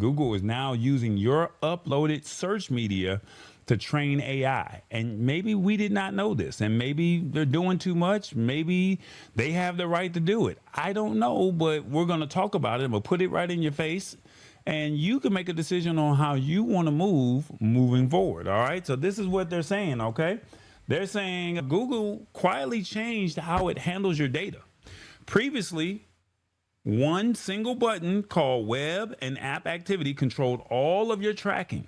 Google is now using your uploaded search media to train AI. And maybe we did not know this, and maybe they're doing too much. Maybe they have the right to do it. I don't know, but we're going to talk about it. I'm going to put it right in your face, and you can make a decision on how you want to move moving forward. All right. So this is what they're saying. Okay. They're saying Google quietly changed how it handles your data. Previously, one single button called web and app activity controlled all of your tracking.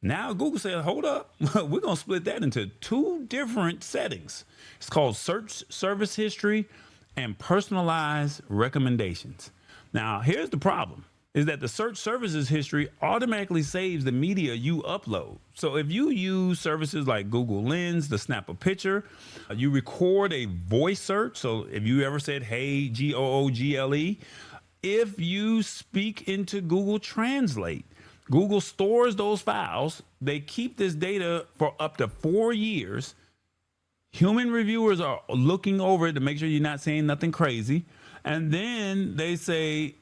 Now Google said, hold up, we're going to split that into two different settings. It's called search service history and personalized recommendations. Now, here's the problem, is that the search services history automatically saves the media you upload. So if you use services like Google Lens to snap a picture, you record a voice search. So if you ever said, hey, Google, if you speak into Google Translate, Google stores those files. They keep this data for up to 4 years. Human reviewers are looking over it to make sure you're not saying nothing crazy. And then they say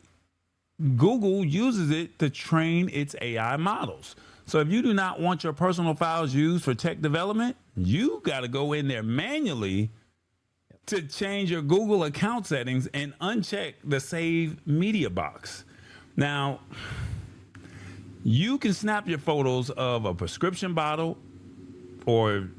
Google uses it to train its AI models. So if you do not want your personal files used for tech development, you got to go in there manually to change your Google account settings and uncheck the save media box. Now, you can snap your photos of a prescription bottle or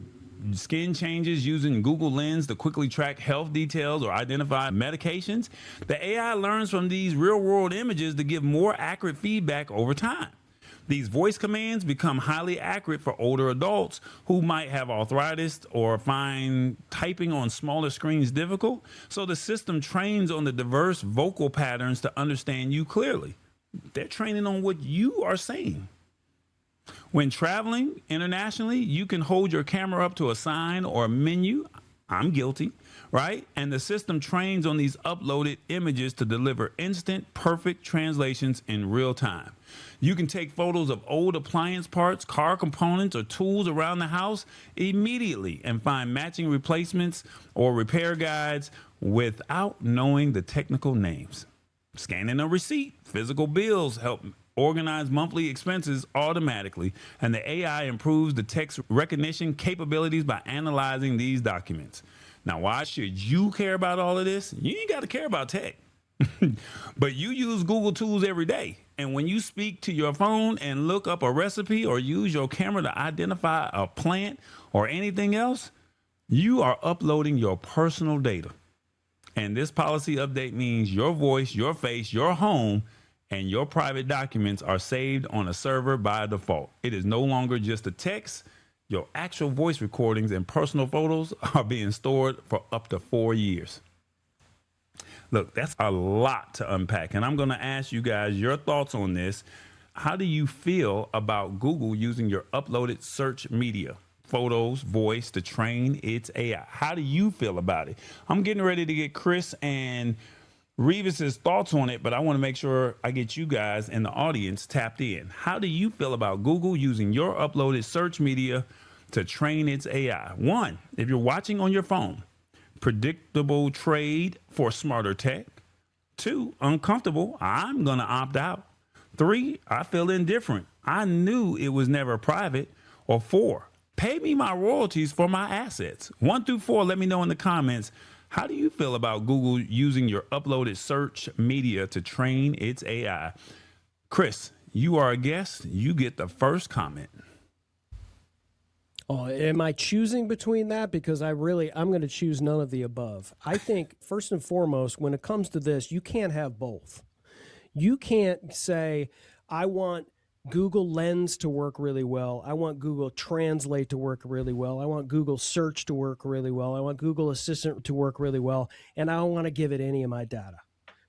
skin changes using Google Lens to quickly track health details or identify medications. The AI learns from these real-world images to give more accurate feedback over time. These voice commands become highly accurate for older adults who might have arthritis or find typing on smaller screens difficult. So the system trains on the diverse vocal patterns to understand you clearly. They're training on what you are saying. When traveling internationally, you can hold your camera up to a sign or a menu. I'm guilty, right? And the system trains on these uploaded images to deliver instant, perfect translations in real time. You can take photos of old appliance parts, car components, or tools around the house immediately and find matching replacements or repair guides without knowing the technical names. Scanning a receipt, physical bills help organize monthly expenses automatically, and the AI improves the text recognition capabilities by analyzing these documents. Now, why should you care about all of this? You ain't got to care about tech. But you use Google tools every day. And when you speak to your phone and look up a recipe or use your camera to identify a plant or anything else, you are uploading your personal data. And this policy update means your voice, your face, your home, and your private documents are saved on a server by default. It is no longer just a text. Your actual voice recordings and personal photos are being stored for up to 4 years. Look, that's a lot to unpack, and I'm going to ask you guys your thoughts on this. How do you feel about Google using your uploaded search media, photos, voice to train its AI? How do you feel about it? I'm getting ready to get Chris and Revis's thoughts on it, but I want to make sure I get you guys in the audience tapped in. How do you feel about Google using your uploaded search media to train its AI? One, if you're watching on your phone, predictable trade for smarter tech. Two, uncomfortable, I'm going to opt out. Three, I feel indifferent, I knew it was never private. Or four, pay me my royalties for my assets. 1 through 4, let me know in the comments. How do you feel about Google using your uploaded search media to train its AI? Chris, you are a guest. You get the first comment. Oh, am I choosing between that? Because I'm going to choose none of the above. I think first and foremost, when it comes to this, you can't have both. You can't say, I want Google Lens to work really well. I want Google Translate to work really well. I want Google Search to work really well. I want Google Assistant to work really well. And I don't want to give it any of my data,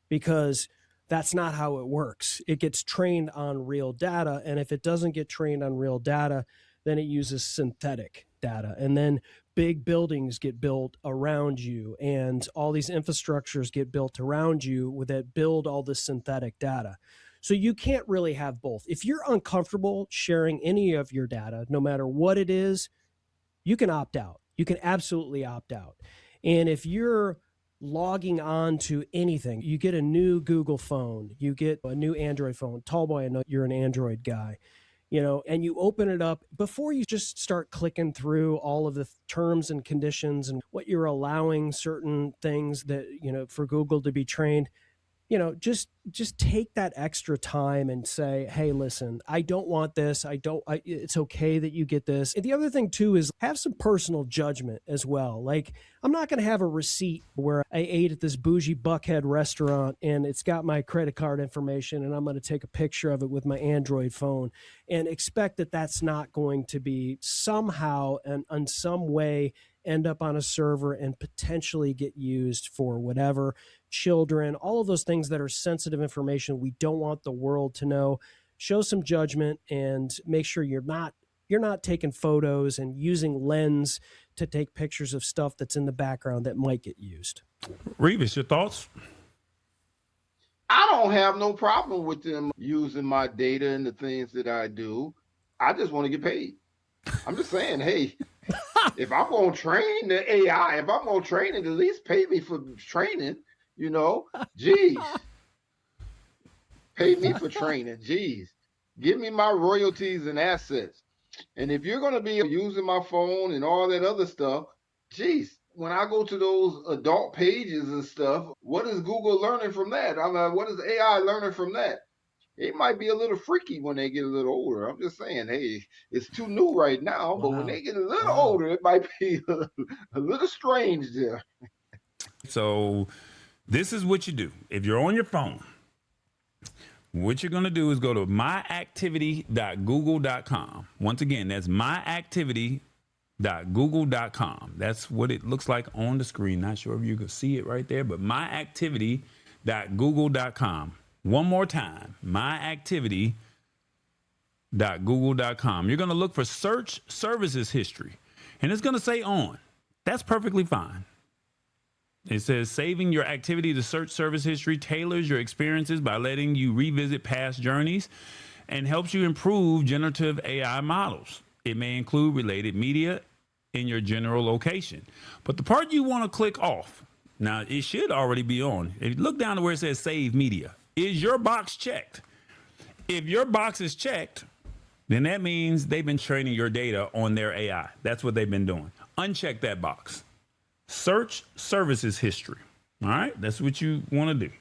because that's not how it works. It gets trained on real data. And if it doesn't get trained on real data, then it uses synthetic data. And then big buildings get built around you, and all these infrastructures get built around you that build all this synthetic data. So you can't really have both. If you're uncomfortable sharing any of your data, no matter what it is, you can opt out. You can absolutely opt out. And if you're logging on to anything. You get a new Google phone, you get a new Android phone. Tallboy, I know you're an Android guy, and you open it up before you just start clicking through all of the terms and conditions and what you're allowing certain things that, for Google to be trained. Just take that extra time and say, hey, listen, I don't want this. It's okay that you get this. And the other thing too is have some personal judgment as well. Like, I'm not going to have a receipt where I ate at this bougie Buckhead restaurant and it's got my credit card information and I'm going to take a picture of it with my Android phone and expect that that's not going to be somehow and in some way end up on a server and potentially get used for whatever. Children, all of those things that are sensitive information we don't want the world to know. Show some judgment and make sure you're not taking photos and using Lens to take pictures of stuff that's in the background that might get used. Revis, your thoughts? I don't have no problem with them using my data and the things that I do. I just want to get paid. I'm just saying, hey, if I'm going to train the AI, if I'm going to train it, at least pay me for training, Geez. Pay me for training. Geez. Give me my royalties and assets. And if you're going to be using my phone and all that other stuff, geez, when I go to those adult pages and stuff, what is Google learning from that? I mean, what is AI learning from that? It might be a little freaky when they get a little older. I'm just saying, hey, it's too new right now, but when they get a little older, it might be a little strange there. So this is what you do. If you're on your phone, what you're going to do is go to myactivity.google.com. Once again, that's myactivity.google.com. That's what it looks like on the screen. Not sure if you can see it right there, but myactivity.google.com. One more time, myactivity.google.com. You're going to look for search services history, and it's going to say on. That's perfectly fine. It says saving your activity to search service history tailors your experiences by letting you revisit past journeys and helps you improve generative AI models. It may include related media in your general location. But the part you want to click off, now it should already be on. If you look down to where it says save media, is your box checked? If your box is checked, then that means they've been training your data on their AI. That's what they've been doing. Uncheck that box. Search services history. All right, that's what you want to do.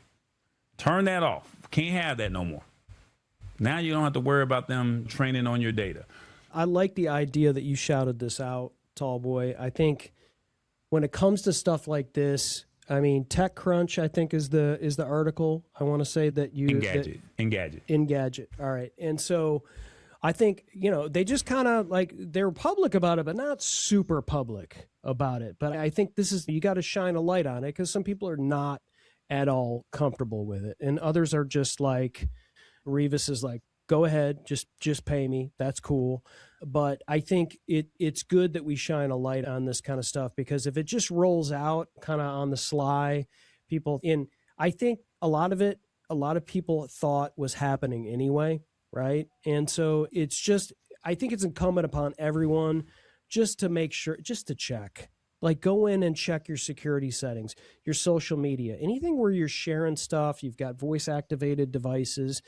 Turn that off. Can't have that no more. Now you don't have to worry about them training on your data. I like the idea that you shouted this out, Tallboy. I think when it comes to stuff like this, I mean, TechCrunch, I think is the article. I want to say that you Engadget. All right, and so I think they just kind of like they're public about it, but not super public about it. But I think you got to shine a light on it because some people are not at all comfortable with it, and others are just like Revis is like, go ahead, just pay me. That's cool. But I think it's good that we shine a light on this kind of stuff because if it just rolls out kind of on the sly, I think a lot of people thought was happening anyway, right? And so I think it's incumbent upon everyone just to make sure, just to check. Like go in and check your security settings, your social media, anything where you're sharing stuff, you've got voice activated devices.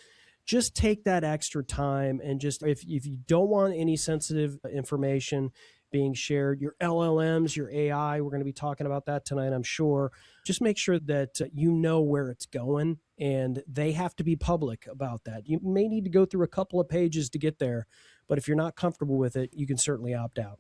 Just take that extra time and just if you don't want any sensitive information being shared, your LLMs, your AI, we're going to be talking about that tonight, I'm sure. Just make sure that you know where it's going and they have to be public about that. You may need to go through a couple of pages to get there, but if you're not comfortable with it, you can certainly opt out.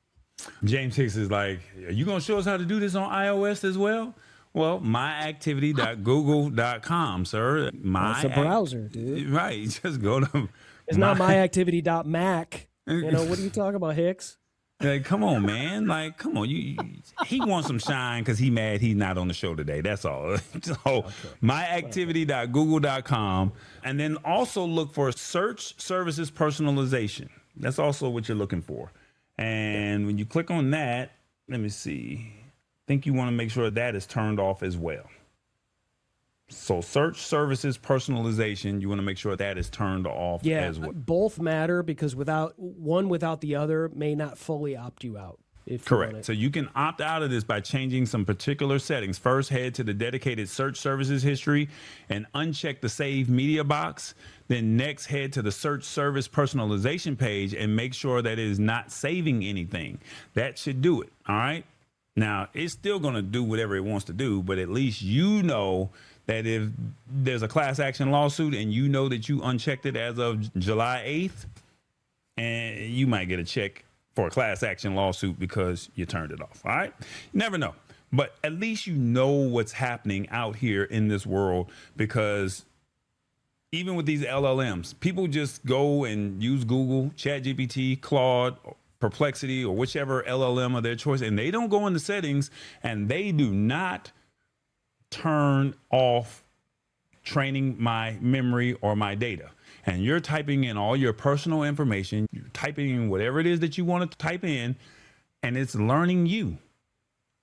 James Hicks is like, are you going to show us how to do this on iOS as well? Well, myactivity.google.com, sir. It's a browser, dude. Right. Just go to. It's not myactivity.mac. What are you talking about, Hicks? Like, come on, man. Like, come on. He wants some shine because he's mad he's not on the show today. That's all. So, myactivity.google.com. And then also look for search services personalization. That's also what you're looking for. And when you click on that, let me see. I think you want to make sure that is turned off as well. So search services personalization, you want to make sure that is turned off as well. Both matter because without the other may not fully opt you out. If you want Correct. it. So you can opt out of this by changing some particular settings. First, head to the dedicated search services history and uncheck the save media box. Then next, head to the search service personalization page and make sure that it is not saving anything. That should do it. All right. Now, it's still going to do whatever it wants to do, but at least you know that if there's a class action lawsuit and you know that you unchecked it as of July 8th, and you might get a check for a class action lawsuit because you turned it off. All right. You never know. But at least you know what's happening out here in this world, because even with these LLMs, people just go and use Google, ChatGPT, Claude, Perplexity, or whichever LLM of their choice, and they don't go into settings and they do not turn off training my memory or my data. And you're typing in all your personal information, you're typing in whatever it is that you want to type in, and it's learning you.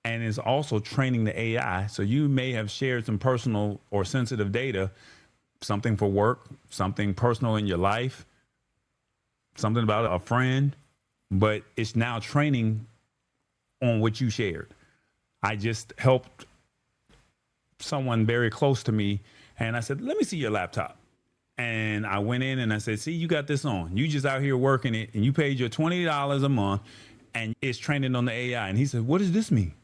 And it's also training the AI. So you may have shared some personal or sensitive data, something for work, something personal in your life, something about a friend, but it's now training on what you shared. I just helped someone very close to me, and I said, let me see your laptop. And I went in and I said, see, you got this on. You just out here working it, and you paid your $20 a month, and it's training on the AI. And he said, what does this mean?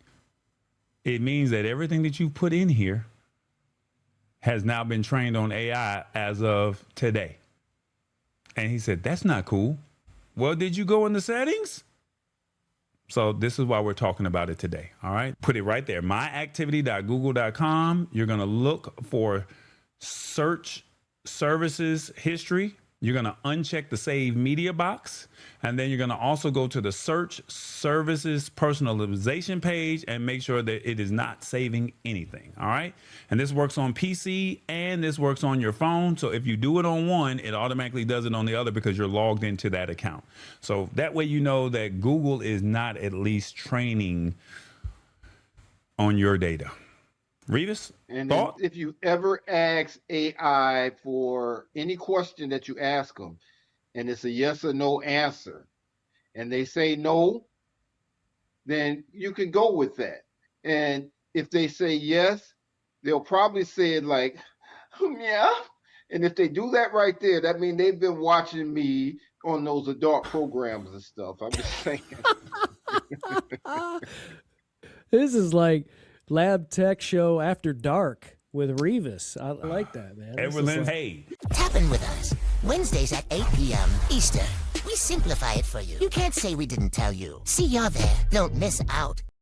It means that everything that you put in here has now been trained on AI as of today. And he said, that's not cool. Well, did you go in the settings? So this is why we're talking about it today. All right. Put it right there. myactivity.google.com. You're going to look for search services history. You're going to uncheck the save media box. And then you're going to also go to the search services personalization page and make sure that it is not saving anything. All right. And this works on PC and this works on your phone. So if you do it on one, it automatically does it on the other because you're logged into that account. So that way, you know that Google is not at least training on your data. Revis, And thought? if you ever ask AI for any question that you ask them, and it's a yes or no answer, and they say no, then you can go with that. And if they say yes, they'll probably say it like, yeah. And if they do that right there, that means they've been watching me on those adult programs and stuff. I'm just saying. This is like Lab Tech Show After Dark with Revis. I like that, man. This is Evelyn like- Hay. Tap in with us. Wednesdays at 8 p.m. Eastern. We simplify it for you. You can't say we didn't tell you. See y'all there. Don't miss out.